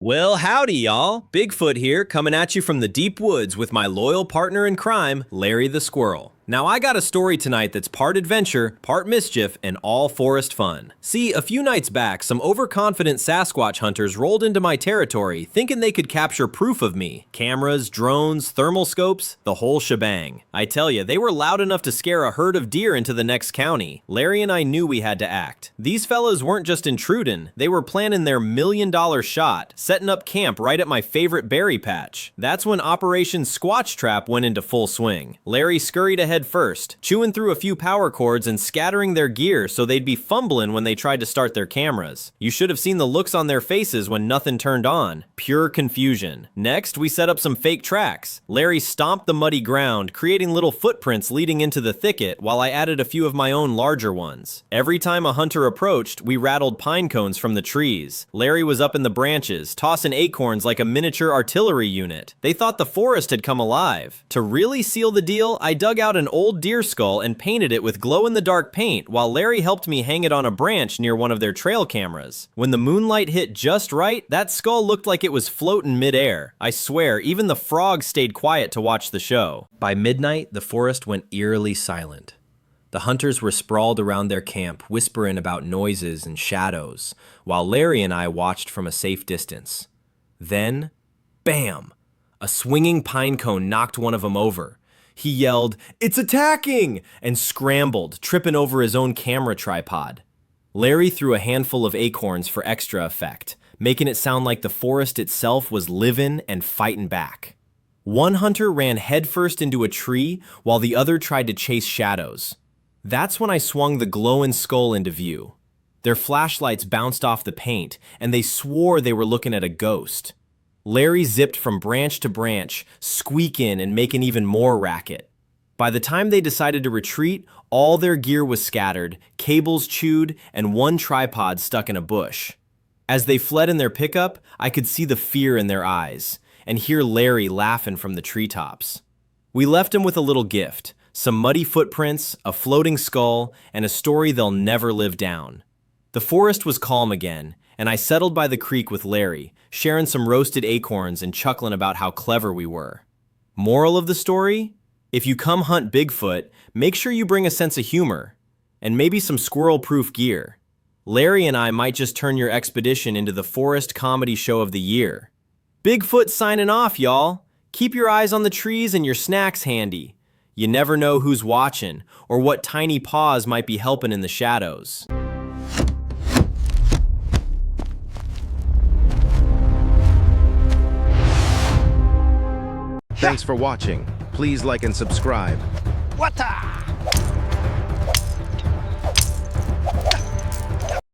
Well, howdy, y'all. Bigfoot here, coming at you from the deep woods with my loyal partner in crime, Larry the Squirrel. Now, I got a story tonight that's part adventure, part mischief, and all forest fun. See, a few nights back, some overconfident Sasquatch hunters rolled into my territory thinking they could capture proof of me. Cameras, drones, thermal scopes, the whole shebang. I tell ya, they were loud enough to scare a herd of deer into the next county. Larry and I knew we had to act. These fellas weren't just intruding, they were planning their $1,000,000 shot, setting up camp right at my favorite berry patch. That's when Operation Squatch Trap went into full swing. Larry scurried ahead first, chewing through a few power cords and scattering their gear so they'd be fumbling when they tried to start their cameras. You should have seen the looks on their faces when nothing turned on. Pure confusion. Next, we set up some fake tracks. Larry stomped the muddy ground, creating little footprints leading into the thicket while I added a few of my own larger ones. Every time a hunter approached, we rattled pine cones from the trees. Larry was up in the branches, tossing acorns like a miniature artillery unit. They thought the forest had come alive. To really seal the deal, I dug out an old deer skull and painted it with glow-in-the-dark paint while Larry helped me hang it on a branch near one of their trail cameras. When the moonlight hit just right, that skull looked like it was floating mid-air. I swear, even the frogs stayed quiet to watch the show. By midnight, the forest went eerily silent. The hunters were sprawled around their camp, whispering about noises and shadows, while Larry and I watched from a safe distance. Then, bam! A swinging pinecone knocked one of them over. He yelled, "It's attacking!" and scrambled, tripping over his own camera tripod. Larry threw a handful of acorns for extra effect, making it sound like the forest itself was living and fighting back. One hunter ran headfirst into a tree while the other tried to chase shadows. That's when I swung the glowing skull into view. Their flashlights bounced off the paint, and they swore they were looking at a ghost. Larry zipped from branch to branch, squeaking and making even more racket. By the time they decided to retreat, all their gear was scattered, cables chewed, and one tripod stuck in a bush. As they fled in their pickup, I could see the fear in their eyes, and hear Larry laughing from the treetops. We left him with a little gift, some muddy footprints, a floating skull, and a story they'll never live down. The forest was calm again, and I settled by the creek with Larry, sharing some roasted acorns and chuckling about how clever we were. Moral of the story? If you come hunt Bigfoot, make sure you bring a sense of humor, and maybe some squirrel-proof gear. Larry and I might just turn your expedition into the forest comedy show of the year. Bigfoot signing off, y'all. Keep your eyes on the trees and your snacks handy. You never know who's watching, or what tiny paws might be helping in the shadows. Thanks for watching. Please like and subscribe. Wata!